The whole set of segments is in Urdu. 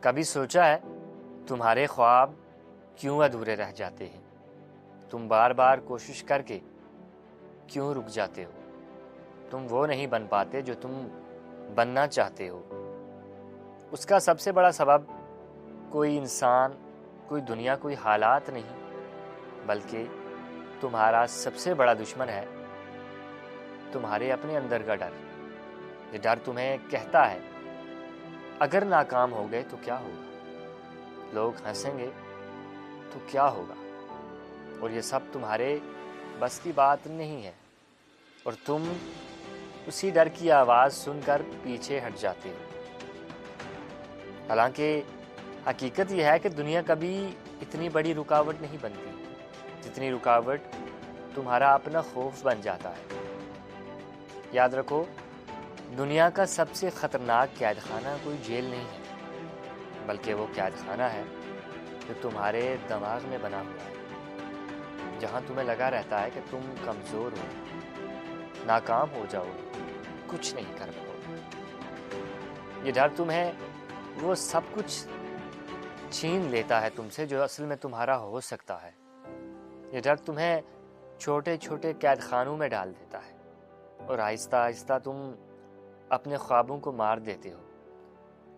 کبھی سوچا ہے تمہارے خواب کیوں ادھورے رہ جاتے ہیں؟ تم بار بار کوشش کر کے کیوں رک جاتے ہو؟ تم وہ نہیں بن پاتے جو تم بننا چاہتے ہو۔ اس کا سب سے بڑا سبب کوئی انسان، کوئی دنیا، کوئی حالات نہیں، بلکہ تمہارا سب سے بڑا دشمن ہے تمہارے اپنے اندر کا ڈر۔ یہ ڈر تمہیں کہتا ہے اگر ناکام ہو گئے تو کیا ہوگا، لوگ ہنسیں گے تو کیا ہوگا، اور یہ سب تمہارے بس کی بات نہیں ہے، اور تم اسی ڈر کی آواز سن کر پیچھے ہٹ جاتے ہو۔ حالانکہ حقیقت یہ ہے کہ دنیا کبھی اتنی بڑی رکاوٹ نہیں بنتی جتنی رکاوٹ تمہارا اپنا خوف بن جاتا ہے۔ یاد رکھو، دنیا کا سب سے خطرناک قید خانہ کوئی جیل نہیں ہے، بلکہ وہ قید خانہ ہے جو تمہارے دماغ میں بنا ہوا ہے، جہاں تمہیں لگا رہتا ہے کہ تم کمزور ہو، ناکام ہو جاؤ گے، کچھ نہیں کر پاؤ گے۔ یہ ڈر تمہیں وہ سب کچھ چھین لیتا ہے تم سے جو اصل میں تمہارا ہو سکتا ہے۔ یہ ڈر تمہیں چھوٹے چھوٹے قید خانوں میں ڈال دیتا ہے، اور آہستہ آہستہ تم اپنے خوابوں کو مار دیتے ہو۔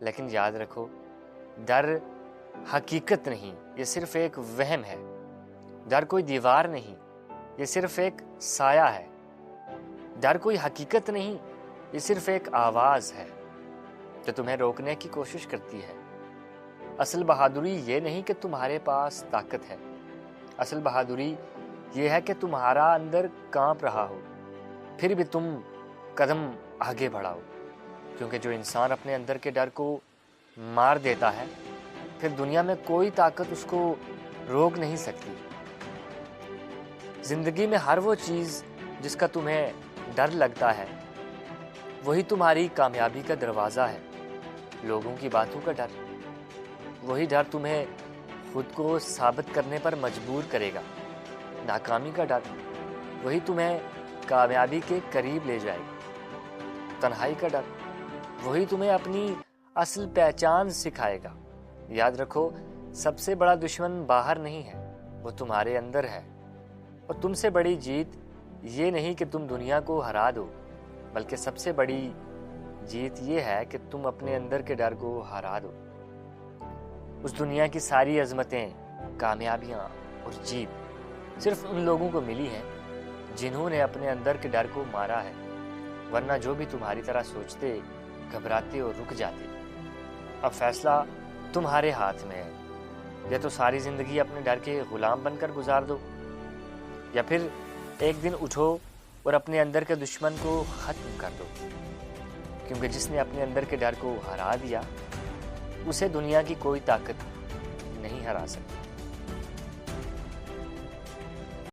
لیکن یاد رکھو، ڈر حقیقت نہیں، یہ صرف ایک وہم ہے۔ ڈر کوئی دیوار نہیں، یہ صرف ایک سایہ ہے۔ ڈر کوئی حقیقت نہیں، یہ صرف ایک آواز ہے جو تمہیں روکنے کی کوشش کرتی ہے۔ اصل بہادری یہ نہیں کہ تمہارے پاس طاقت ہے، اصل بہادری یہ ہے کہ تمہارا اندر کانپ رہا ہو، پھر بھی تم قدم آگے بڑھاؤ، کیونکہ جو انسان اپنے اندر کے ڈر کو مار دیتا ہے، پھر دنیا میں کوئی طاقت اس کو روک نہیں سکتی۔ زندگی میں ہر وہ چیز جس کا تمہیں ڈر لگتا ہے، وہی تمہاری کامیابی کا دروازہ ہے۔ لوگوں کی باتوں کا ڈر، وہی ڈر تمہیں خود کو ثابت کرنے پر مجبور کرے گا۔ ناکامی کا ڈر، وہی تمہیں کامیابی کے قریب لے جائے گا۔ تنہائی کا ڈر، وہی تمہیں اپنی اصل پہچان سکھائے گا۔ یاد رکھو، سب سے بڑا دشمن باہر نہیں ہے، وہ تمہارے اندر ہے، اور تم سے بڑی جیت یہ نہیں کہ تم دنیا کو ہرا دو، بلکہ سب سے بڑی جیت یہ ہے کہ تم اپنے اندر کے ڈر کو ہرا دو۔ اس دنیا کی ساری عظمتیں، کامیابیاں اور جیت صرف ان لوگوں کو ملی ہیں جنہوں نے اپنے اندر کے ڈر کو مارا ہے، ورنہ جو بھی تمہاری طرح سوچتے، گھبراتے اور رک جاتے۔ اب فیصلہ تمہارے ہاتھ میں ہے، یا تو ساری زندگی اپنے ڈر کے غلام بن کر گزار دو، یا پھر ایک دن اٹھو اور اپنے اندر کے دشمن کو ختم کر دو، کیونکہ جس نے اپنے اندر کے ڈر کو ہرا دیا، اسے دنیا کی کوئی طاقت نہیں ہرا سکتی۔